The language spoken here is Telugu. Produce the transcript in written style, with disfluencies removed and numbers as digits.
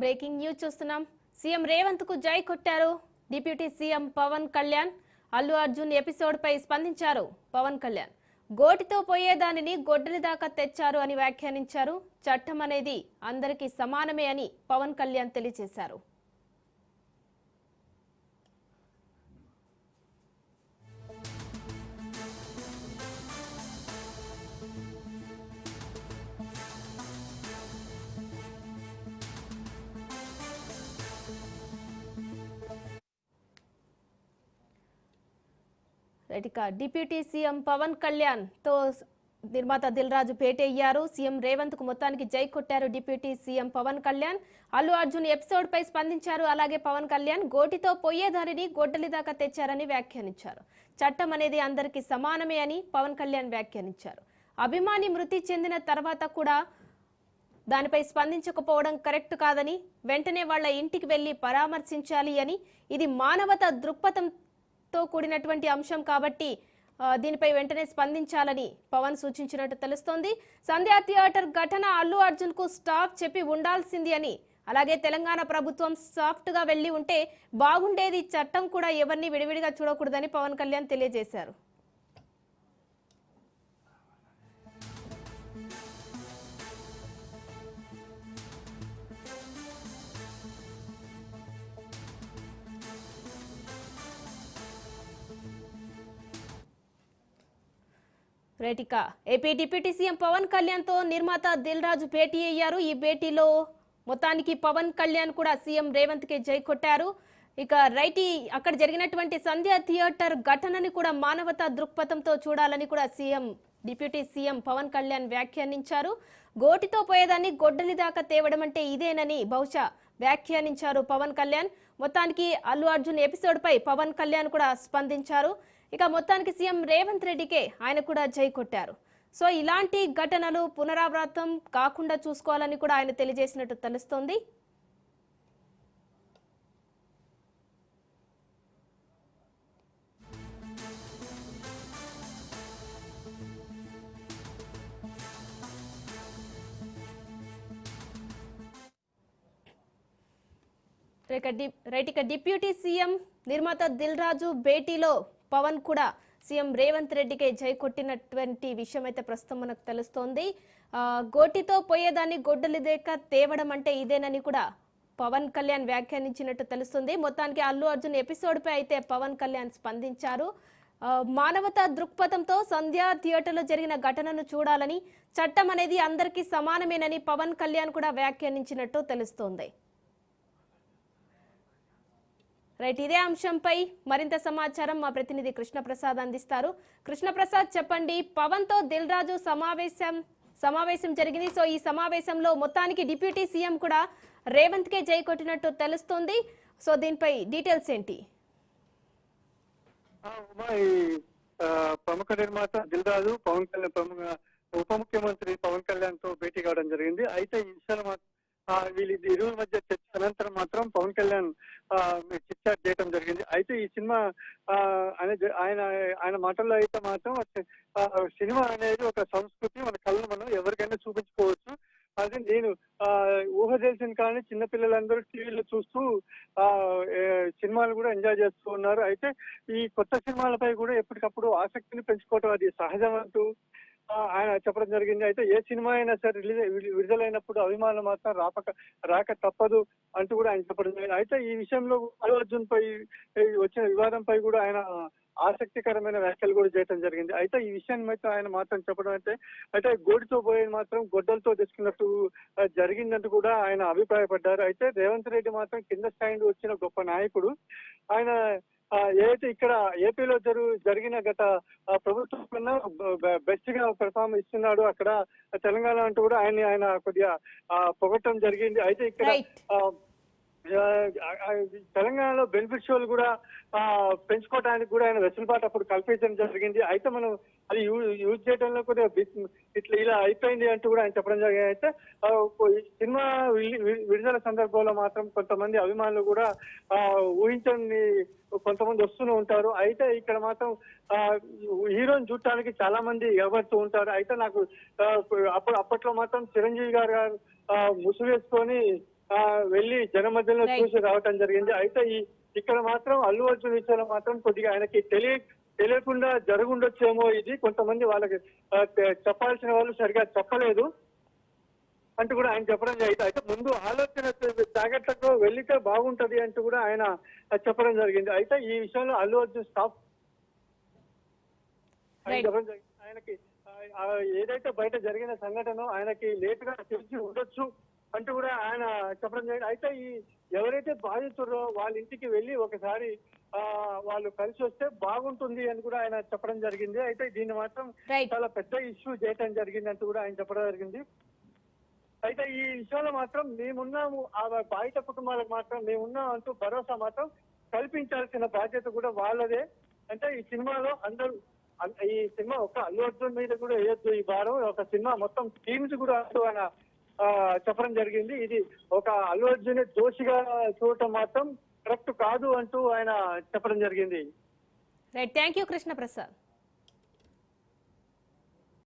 బ్రేకింగ్ న్యూస్ చూస్తున్నాం. సీఎం రేవంత్ కు జై కొట్టారు deputy CM Pawan Kalyan. Allu Arjun episode పై స్పందించారు పవన్ కళ్యాణ్. గోటితో పోయేదానిని గొడ్డలి దాకా తెచ్చారు అని వ్యాఖ్యానించారు. చట్టం అనేది అందరికీ సమానమే అని పవన్ కళ్యాణ్ తెలియజేశారు. డిప్యూటీ సీఎం పవన్ కళ్యాణ్ తో నిర్మాత దిల్ రాజు భేటీ అయ్యారు. సీఎం రేవంత్ కు మొత్తానికి జై కొట్టారు deputy CM Pawan Kalyan. Allu Arjun episode పై స్పందించారు. అలాగే పవన్ కళ్యాణ్ గోటితో పోయేదారిని గొడ్డలి దాకా తెచ్చారని వ్యాఖ్యానించారు. చట్టం అనేది అందరికీ సమానమే అని పవన్ కళ్యాణ్ వ్యాఖ్యానించారు. అభిమాని మృతి చెందిన తర్వాత కూడా దానిపై స్పందించకపోవడం కరెక్ట్ కాదని, వెంటనే వాళ్ల ఇంటికి వెళ్లి పరామర్శించాలి అని, ఇది మానవతా దృక్పథంతో కూడినటువంటి అంశం కాబట్టి దీనిపై వెంటనే స్పందించాలని పవన్ సూచించినట్టు తెలుస్తోంది. సంధ్యా థియేటర్ ఘటన అల్లు అర్జున్ కు స్టాప్ చెప్పి ఉండాల్సింది అని, అలాగే తెలంగాణ ప్రభుత్వం సాఫ్ట్ గా వెళ్లి ఉంటే బాగుండేది, చట్టం కూడా ఎవరిని విడివిడిగా చూడకూడదని పవన్ కళ్యాణ్ తెలియజేశారు. AP deputy CM Pawan Kalyan తో నిర్మాత దిల్ రాజు భేటీ అయ్యారు. ఈ భేటీలో మొత్తానికి పవన్ కళ్యాణ్ కూడా సీఎం రేవంత్ కి జై కొట్టారు. అక్కడ జరిగినటువంటి సంధ్యా థియేటర్ ఘటనని కూడా మానవతా దృక్పథంతో చూడాలని కూడా డిప్యూటీ సీఎం పవన్ కళ్యాణ్ వ్యాఖ్యానించారు. గోటితో పోయేదాన్ని గొడ్డలి దాకా తేవడం అంటే ఇదేనని బహుశా వ్యాఖ్యానించారు పవన్ కళ్యాణ్. మొత్తానికి అల్లు అర్జున్ ఎపిసోడ్ పై పవన్ కళ్యాణ్ కూడా స్పందించారు. మొత్తానికి సీఎం రేవంత్ రెడ్డికే ఆయన కూడా జై కొట్టారు. సో ఇలాంటి ఘటనలు పునరావృతం కాకుండా చూసుకోవాలని కూడా ఆయన తెలియజేసినట్టు తెలుస్తోంది. డిప్యూటీ సీఎం నిర్మాత దిల్ రాజు భేటీలో పవన్ కూడా సీఎం రేవంత్ రెడ్డికి జై కొట్టినటువంటి విషయం అయితే ప్రస్తుతం మనకు తెలుస్తోంది. గోటితో పోయేదాన్ని గొడ్డలి దేక తేవడం అంటే ఇదేనని కూడా పవన్ కళ్యాణ్ వ్యాఖ్యానించినట్టు తెలుస్తుంది. మొత్తానికి అల్లు అర్జున్ ఎపిసోడ్ పై అయితే పవన్ కళ్యాణ్ స్పందించారు. మానవతా దృక్పథంతో సంధ్యా థియేటర్లో జరిగిన ఘటనను చూడాలని, చట్టం అనేది అందరికీ సమానమేనని పవన్ కళ్యాణ్ కూడా వ్యాఖ్యానించినట్టు తెలుస్తోంది. ఇదే అంశంపై మరింత సమాచారం మా ప్రతినిధి కృష్ణప్రసాద్ అందిస్తారు. కృష్ణప్రసాద్, చెప్పండి. పవన్ తో దిల్ రాజు సమావేశం జరిగింది. సో ఈ సమావేశంలో మొత్తానికి డిప్యూటీ సీఎం కూడా రేవంత్ కే జై కొట్టినట్టు తెలుస్తుంది. సో దీనిపై డీటెయిల్స్ ఏంటి? ప్రముఖ నిర్మాత దిల్ రాజు పవన్ కళ్యాణ్ ఉప ముఖ్యమంత్రి పవన్ కళ్యాణ్ తో భేటీ కావడం జరిగింది. అయితే ఈ విషయాలు వీళ్ళ ఇరువుల మధ్య చర్చ అనంతరం మాత్రం పవన్ కళ్యాణ్ చిట్చాట్ చేయడం జరిగింది. అయితే ఈ సినిమా ఆయన మాటల్లో అయితే మాత్రం సినిమా అనేది ఒక సంస్కృతి, మన కళ్ళను మనం ఎవరికైనా చూపించుకోవచ్చు. అదే నేను ఊహ తెలిసిన కానీ చిన్నపిల్లలందరూ టీవీలో చూస్తూ సినిమాలు కూడా ఎంజాయ్ చేస్తూ ఉన్నారు. అయితే ఈ కొత్త సినిమాలపై కూడా ఎప్పటికప్పుడు ఆసక్తిని పెంచుకోవటం అది సహజం అంటూ ఆయన చెప్పడం జరిగింది. అయితే ఏ సినిమా అయినా సరే విడుదలైనప్పుడు అభిమానులు మాత్రం రాక తప్పదు అంటూ కూడా ఆయన చెప్పడం జరిగింది. అయితే ఈ విషయంలో అల్లు అర్జున్ పై వచ్చిన వివాదంపై కూడా ఆయన ఆసక్తికరమైన వ్యాఖ్యలు కూడా చేయడం జరిగింది. అయితే ఈ విషయాన్ని అయితే ఆయన మాత్రం చెప్పడం అయితే గోడితో పోయేది మాత్రం గొడ్డలతో తెచ్చుకున్నట్టు జరిగిందంటూ కూడా ఆయన అభిప్రాయపడ్డారు. అయితే రేవంత్ రెడ్డి మాత్రం కింద స్థాయి నుండి వచ్చిన గొప్ప నాయకుడు. ఆయన ఏదైతే ఇక్కడ ఏపీలో జరిగిన గత ప్రభుత్వం కన్నా బెస్ట్ గా పెర్ఫార్మ్ ఇస్తున్నాడు అక్కడ తెలంగాణ అంటూ కూడా ఆయన కొద్దిగా పొగట్టడం జరిగింది. అయితే ఇక్కడ తెలంగాణలో బెనిఫిట్ షోలు కూడా పెంచుకోవడానికి కూడా ఆయన వెసులుబాటు అప్పుడు కల్పించడం జరిగింది. అయితే మనం అది యూజ్ చేయడంలో కూడా ఇలా అయిపోయింది అంటూ కూడా ఆయన చెప్పడం జరిగింది. అయితే సినిమా విడుదల సందర్భంలో మాత్రం కొంతమంది అభిమానులు కూడా ఊహించని కొంతమంది వస్తూనే ఉంటారు. అయితే ఇక్కడ మాత్రం హీరోని చూడటానికి చాలా మంది ఎవరుతూ ఉంటారు. అయితే నాకు అప్పట్లో మాత్రం చిరంజీవి గారు ముసుగు వేసుకొని వెళ్ళి జన మధ్యలో Right. చూసి రావటం జరిగింది. అయితే ఇక్కడ మాత్రం అల్లు అర్జున్ విషయంలో మాత్రం కొద్దిగా ఆయనకి తెలియకుండా జరుగుండొచ్చేమో ఇది. కొంతమంది వాళ్ళకి చెప్పాల్సిన వాళ్ళు సరిగా చెప్పలేదు అంటూ కూడా ఆయన చెప్పడం జరిగింది. అయితే ముందు ఆలోచన జాగ్రత్తగా వెళ్లితే బాగుంటది అంటూ కూడా ఆయన చెప్పడం జరిగింది. అయితే ఈ విషయంలో అల్లు అర్జున్ స్టాఫ్ ఆయన Right. చెప్పడం జరిగింది. ఆయనకి ఏదైతే బయట జరిగిన సంఘటన ఆయనకి లేట్ గా తెలిసి ఉండొచ్చు అంటూ కూడా ఆయన చెప్పడం జరిగింది. అయితే ఎవరైతే బాధితురో వాళ్ళ ఇంటికి వెళ్ళి ఒకసారి వాళ్ళు కలిసి వస్తే బాగుంటుంది అని కూడా ఆయన చెప్పడం జరిగింది. అయితే దీన్ని మాత్రం Right. చాలా పెద్ద ఇష్యూ చేయటం జరిగింది అంటూ కూడా ఆయన చెప్పడం జరిగింది. అయితే ఈ విషయంలో మాత్రం మేమున్నాము, ఆ బాధిత కుటుంబాలకు మాత్రం మేమున్నాం అంటూ భరోసా మాత్రం కల్పించాల్సిన బాధ్యత కూడా వాళ్ళదే. అంటే ఈ సినిమాలో అందరూ ఈ సినిమా ఒక అల్లు అర్జున్ మీద కూడా వేయొద్దు ఈ భారం, ఒక సినిమా మొత్తం టీమ్స్ కూడా అంటూ ఆయన చెప్పడం జరిగింది. ఇది ఒక అల్లు అర్జున్ దోషిగా చూడటం మాత్రం కరెక్ట్ కాదు అంటూ ఆయన చెప్పడం జరిగింది. Right, thank you Krishna Prasad.